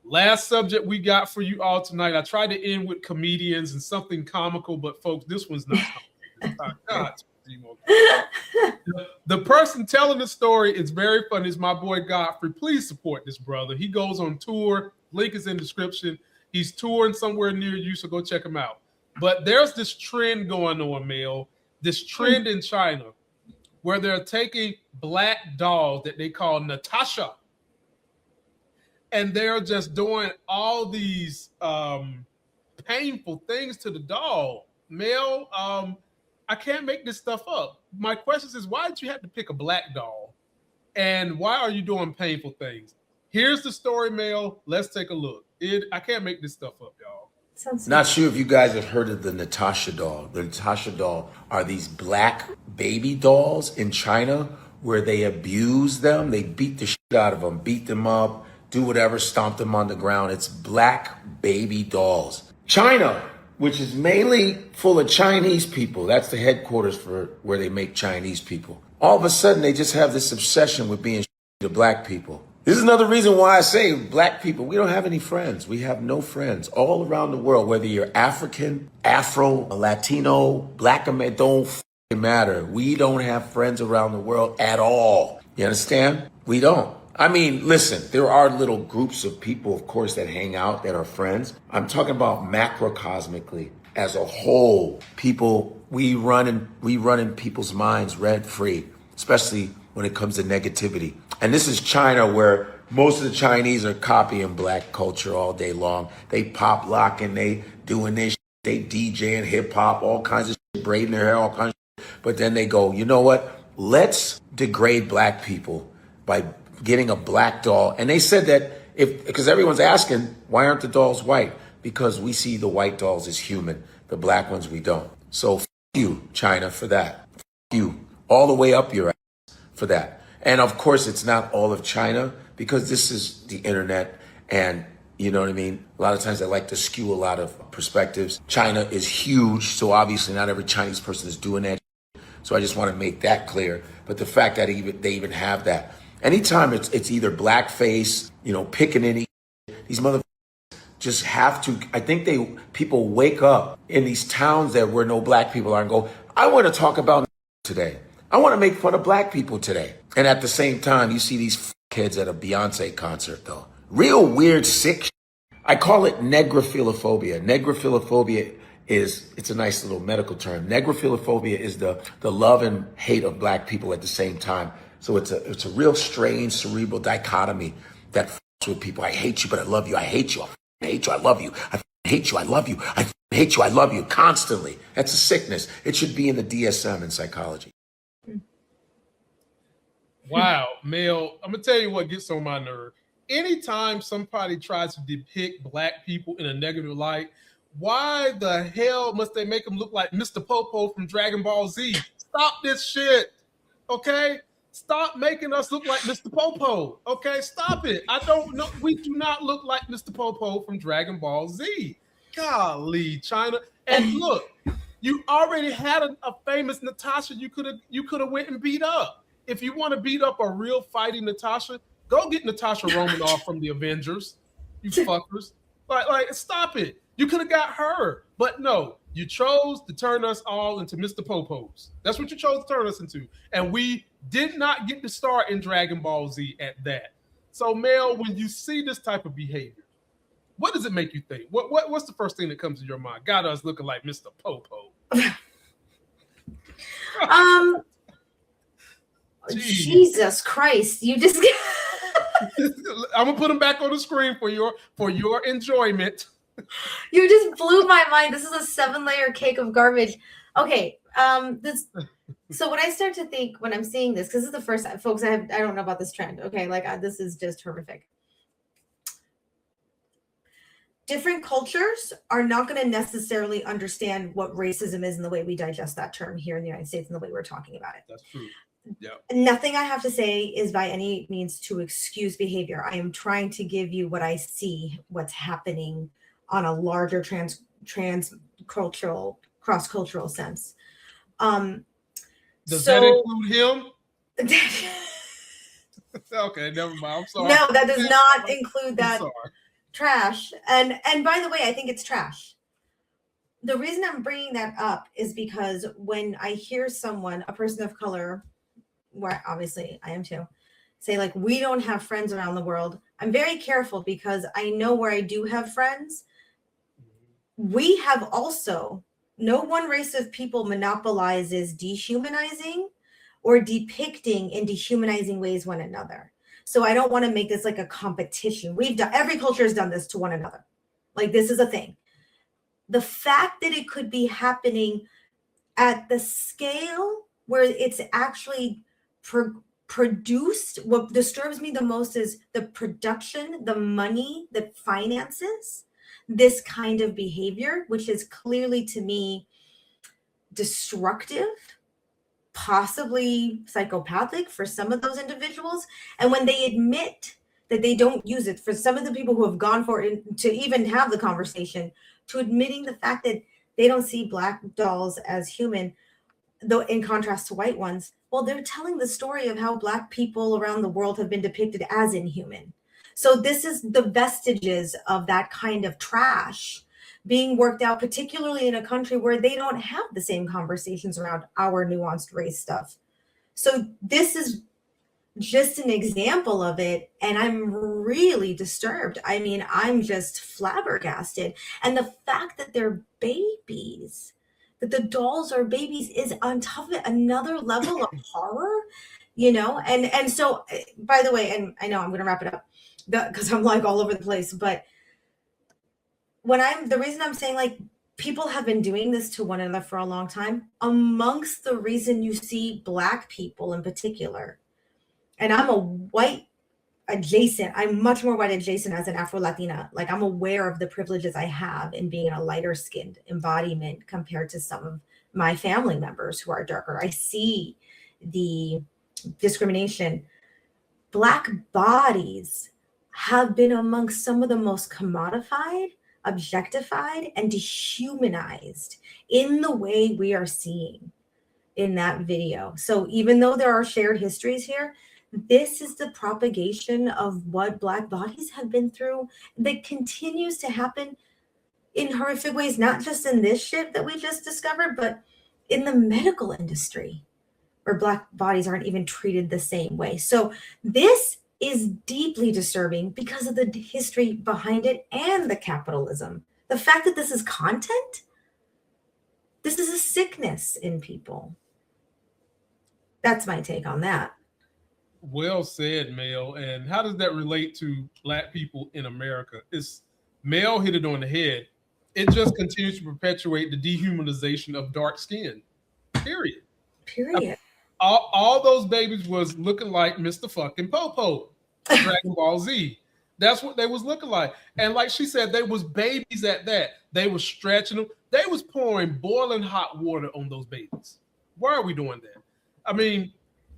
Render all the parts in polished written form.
Last subject we got for you all tonight. I tried to end with comedians and something comical, but folks, this one's not comical. God, the person telling the story is very funny. It's my boy Godfrey. Please support this brother. He goes on tour. Link is in the description. He's touring somewhere near you, so go check him out. But there's this trend going on, Mel. This trend in China where they're taking black dolls that they call Natasha, and they're just doing all these painful things to the doll. Mel, I can't make this stuff up. My question is, why did you have to pick a black doll? And why are you doing painful things? Here's the story, Mel. Let's take a look. I can't make this stuff up, y'all. Not sure if you guys have heard of the Natasha doll. The Natasha doll are these black baby dolls in China where they abuse them. They beat the shit out of them, beat them up, do whatever, stomp them on the ground. It's black baby dolls. China, which is mainly full of Chinese people. That's the headquarters for where they make Chinese people. All of a sudden, they just have this obsession with being to black people. This is another reason why I say black people, we don't have any friends. We have no friends all around the world, whether you're African, Afro, Latino, black, it don't matter. We don't have friends around the world at all. You understand? We don't. I mean, listen, there are little groups of people, of course, that hang out, that are friends. I'm talking about macrocosmically as a whole. People, we run in people's minds rent free, especially when it comes to negativity. And this is China, where most of the Chinese are copying black culture all day long. They pop locking, they doing this, they DJing hip hop, all kinds of shit, braiding their hair, all kinds of shit. But then they go, you know what? Let's degrade black people by getting a black doll. And they said that because everyone's asking, why aren't the dolls white? Because we see the white dolls as human. The black ones, we don't. So f you, China, for that. F you, all the way up your ass for that. And of course, it's not all of China, because this is the internet, and you know what I mean? A lot of times I like to skew a lot of perspectives. China is huge, so obviously not every Chinese person is doing that. So I just want to make that clear. But the fact that they even have that. Anytime it's either blackface, picking any, these motherfuckers just have to, I think people wake up in these towns where no black people are and go, I want to talk about today. I want to make fun of black people today. And at the same time, you see these kids at a Beyonce concert, though. Real weird, sick shit. I call it negrophilophobia. Negrophilophobia it's a nice little medical term. Negrophilophobia is the love and hate of black people at the same time. So it's a real strange cerebral dichotomy that f***s with people. I hate you, but I love you. I hate you. I hate you. I love you. I hate you. I love you. I hate you. I love you constantly. That's a sickness. It should be in the DSM in psychology. Wow, Mel, I'm going to tell you what gets on my nerve. Anytime somebody tries to depict black people in a negative light, why the hell must they make them look like Mr. Popo from Dragon Ball Z? Stop this shit, okay? Stop making us look like Mr. Popo, okay? Stop it. I don't know. We do not look like Mr. Popo from Dragon Ball Z. Golly, China. And look, you already had a famous Natasha you could have went and beat up. If you want to beat up a real fighting Natasha, go get Natasha Romanoff from the Avengers, you fuckers. Like, stop it. You could have got her, but no, you chose to turn us all into Mr. Popos. That's what you chose to turn us into. And we did not get to start in Dragon Ball Z at that. So, Mel, when you see this type of behavior, what does it make you think? What's the first thing that comes to your mind? Got us looking like Mr. Popo. Jesus Christ, you just I'm gonna put them back on the screen for your enjoyment. You just blew my mind. This is a 7-layer cake of garbage. Okay, so when I start to think when I'm seeing this, because this is the first time, folks, I don't know about this trend. Okay, this is just horrific. Different cultures are not going to necessarily understand what racism is in the way we digest that term here in the United States and the way we're talking about it. That's true. Yeah. Nothing I have to say is by any means to excuse behavior. I am trying to give you what I see, what's happening on a larger cross-cultural sense. Does that include him? Okay, never mind. I'm sorry. No, that does not include that. I'm sorry. trash. And by the way, I think it's trash. The reason I'm bringing that up is because when I hear someone, a person of color, where obviously I am too, say like, we don't have friends around the world, I'm very careful because I know where I do have friends. We have also, no one race of people monopolizes dehumanizing or depicting in dehumanizing ways one another. So I don't want to make this like a competition. Every culture has done this to one another. Like, this is a thing. The fact that it could be happening at the scale where it's actually produced, what disturbs me the most is the production, the money that finances this kind of behavior, which is clearly to me destructive, possibly psychopathic for some of those individuals. And when they admit that they don't use it, for some of the people who have gone for it to even have the conversation, to admitting the fact that they don't see Black dolls as human, though in contrast to white ones, well, they're telling the story of how Black people around the world have been depicted as inhuman. So this is the vestiges of that kind of trash being worked out, particularly in a country where they don't have the same conversations around our nuanced race stuff. So this is just an example of it, and I'm really disturbed. I mean, I'm just flabbergasted. And the fact that they're babies, that the dolls are babies, is on top of it another level of horror, you know? And so, by the way, and I know I'm going to wrap it up because I'm like all over the place, but the reason I'm saying like people have been doing this to one another for a long time, amongst the reason you see Black people in particular, and I'm a white adjacent, I'm much more white adjacent as an Afro-Latina. Like, I'm aware of the privileges I have in being a lighter skinned embodiment compared to some of my family members who are darker. I see the discrimination. Black bodies have been amongst some of the most commodified, objectified, and dehumanized in the way we are seeing in that video. So even though there are shared histories here, this is the propagation of what Black bodies have been through that continues to happen in horrific ways, not just in this shit that we just discovered, but in the medical industry, where Black bodies aren't even treated the same way. So this is deeply disturbing because of the history behind it and the capitalism. The fact that this is content, this is a sickness in people. That's my take on that. Well said, Mel. And how does that relate to Black people in America? Mel hit it on the head. It just continues to perpetuate the dehumanization of dark skin. Period. All those babies was looking like Mr. fucking Popo, Dragon Ball Z. That's what they was looking like. And like she said, they was babies at that. They was stretching them. They was pouring boiling hot water on those babies. Why are we doing that? I mean,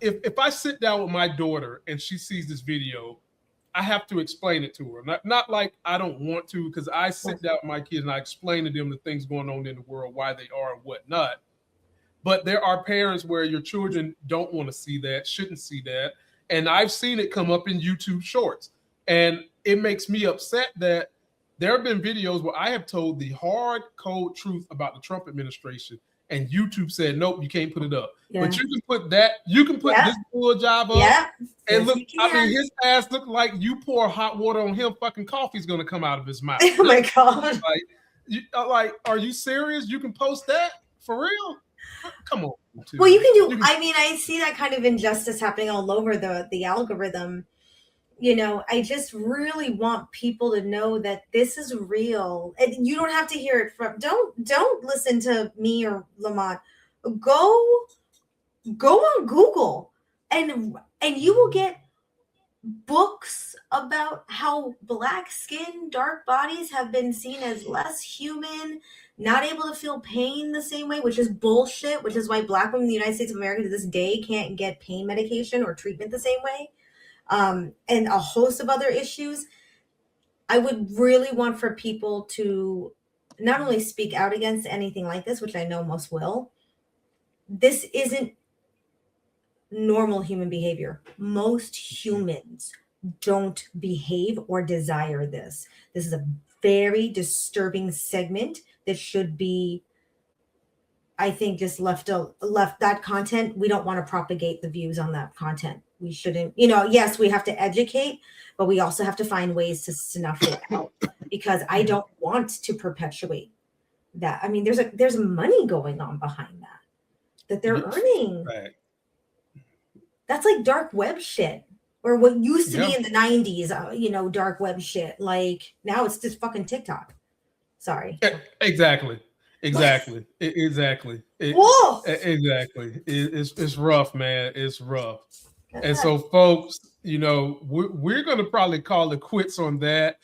if I sit down with my daughter and she sees this video, I have to explain it to her. Not like I don't want to, because I sit down with my kids and I explain to them the things going on in the world, why they are and whatnot. But there are parents where your children don't want to see that, shouldn't see that. And I've seen it come up in YouTube shorts. And it makes me upset that there have been videos where I have told the hard, cold truth about the Trump administration, and YouTube said, nope, you can't put it up. Yeah. But you can put this bull job up. Yeah. And look, I mean, his ass look like you pour hot water on him, fucking coffee's going to come out of his mouth. Oh my God. Like, are you serious? You can post that? For real? Come on. Well, you can do, I mean, I see that kind of injustice happening all over the algorithm. You know, I just really want people to know that this is real. And you don't have to hear it from, don't listen to me or Lamont. Go on Google and you will get books about how Black skin, dark bodies have been seen as less human, not able to feel pain the same way, which is bullshit, which is why Black women in the United States of America to this day can't get pain medication or treatment the same way. And a host of other issues. I would really want for people to not only speak out against anything like this, which I know most will. This isn't normal human behavior. Most humans don't behave or desire this. This is a very disturbing segment that should be, I think, just left that content. We don't want to propagate the views on that content. We shouldn't, yes, we have to educate, but we also have to find ways to snuff it out, because I don't want to perpetuate that. I mean, there's money going on behind that they're earning. Right. That's like dark web shit, or what used to be in the 90s, dark web shit. Like now it's just fucking TikTok. Sorry. Exactly. Whoa. Exactly. It's rough, man. It's rough. And so, folks, we're going to probably call it quits on that.